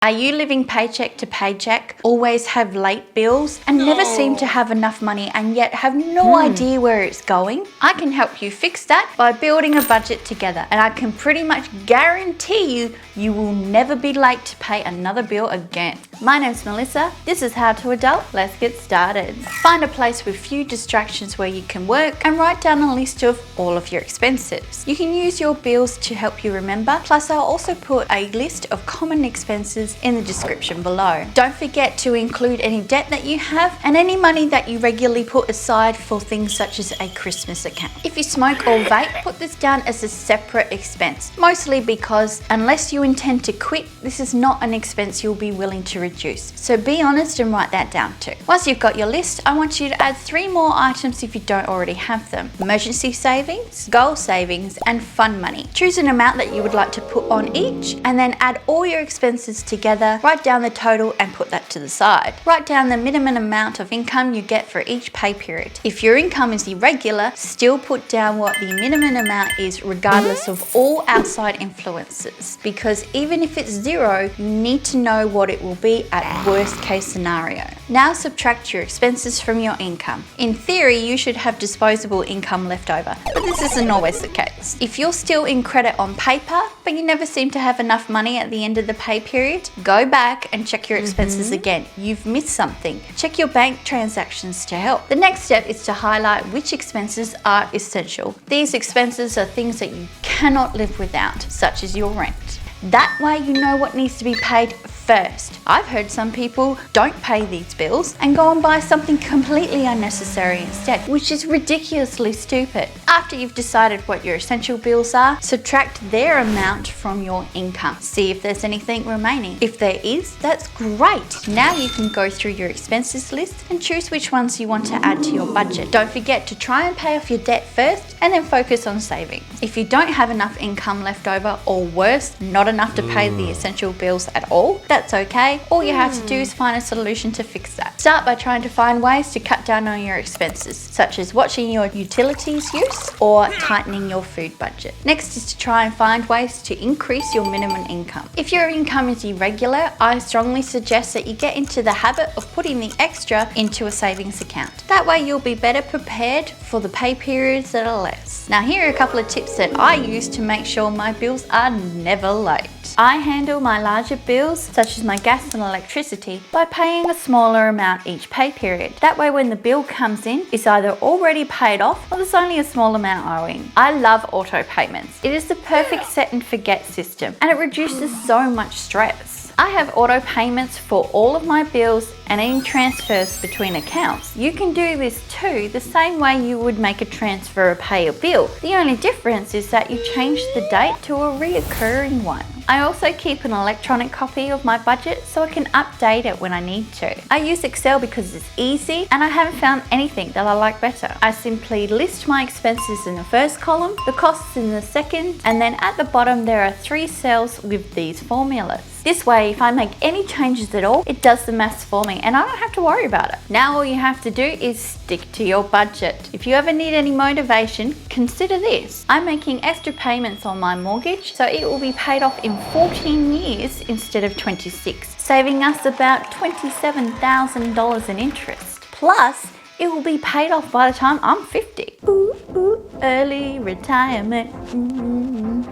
Are you living paycheck to paycheck, always have late bills, and never seem to have enough money and yet have no idea where it's going? I can help you fix that by building a budget together, and I can pretty much guarantee you will never be late to pay another bill again. My name's Melissa, this is How to Adult, let's get started. Find a place with few distractions where you can work and write down a list of all of your expenses. You can use your bills to help you remember, plus I'll also put a list of common expenses in the description below. Don't forget to include any debt that you have and any money that you regularly put aside for things such as a Christmas account. If you smoke or vape, put this down as a separate expense, mostly because unless you intend to quit, this is not an expense you'll be willing to reduce. So be honest and write that down too. Once you've got your list, I want you to add 3 more items if you don't already have them. Emergency savings, goal savings, and fun money. Choose an amount that you would like to put on each and then add all your expenses together, write down the total and put that to the side. Write down the minimum amount of income you get for each pay period. If your income is irregular, still put down what the minimum amount is regardless of all outside influences, because even if it's 0, you need to know what it will be at worst case scenario. Now subtract your expenses from your income. In theory, you should have disposable income left over, but this isn't always the case. If you're still in credit on paper, but you never seem to have enough money at the end of the pay period, go back and check your expenses again. You've missed something. Check your bank transactions to help. The next step is to highlight which expenses are essential. These expenses are things that you cannot live without, such as your rent. That way you know what needs to be paid first. I've heard some people don't pay these bills and go and buy something completely unnecessary instead, which is ridiculously stupid. After you've decided what your essential bills are, subtract their amount from your income. See if there's anything remaining. If there is, that's great. Now you can go through your expenses list and choose which ones you want to add to your budget. Don't forget to try and pay off your debt first and then focus on saving. If you don't have enough income left over, or worse, not enough to pay the essential bills at all, that's okay. All you have to do is find a solution to fix that. Start by trying to find ways to cut down on your expenses, such as watching your utilities use or tightening your food budget. Next is to try and find ways to increase your minimum income. If your income is irregular, I strongly suggest that you get into the habit of putting the extra into a savings account. That way you'll be better prepared for the pay periods that are less. Now here are a couple of tips that I use to make sure my bills are never late. I handle my larger bills, such as my gas and electricity, by paying a smaller amount each pay period. That way when the bill comes in, it's either already paid off or there's only a small amount owing. I love auto payments. It is the perfect set and forget system, and it reduces so much stress. I have auto payments for all of my bills and any transfers between accounts. You can do this too, the same way you would make a transfer or pay a bill. The only difference is that you change the date to a reoccurring one. I also keep an electronic copy of my budget so I can update it when I need to. I use Excel because it's easy and I haven't found anything that I like better. I simply list my expenses in the first column, the costs in the second, and then at the bottom there are 3 cells with these formulas. This way, if I make any changes at all, it does the maths for me and I don't have to worry about it. Now all you have to do is stick to your budget. If you ever need any motivation, consider this. I'm making extra payments on my mortgage, so it will be paid off in 14 years instead of 26, saving us about $27,000 in interest. Plus, it will be paid off by the time I'm 50. Ooh, ooh, early retirement.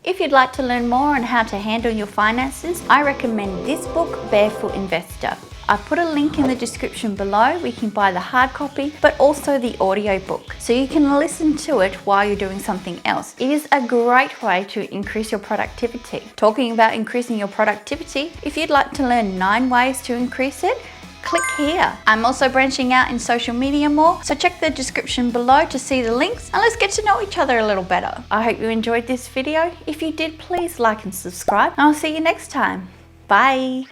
If you'd like to learn more on how to handle your finances, I recommend this book, Barefoot Investor. I've put a link in the description below. We can buy the hard copy, but also the audio book, so you can listen to it while you're doing something else. It is a great way to increase your productivity. Talking about increasing your productivity, if you'd like to learn 9 ways to increase it, click here. I'm also branching out in social media more, so check the description below to see the links and let's get to know each other a little better. I hope you enjoyed this video. If you did, please like and subscribe, and I'll see you next time. Bye.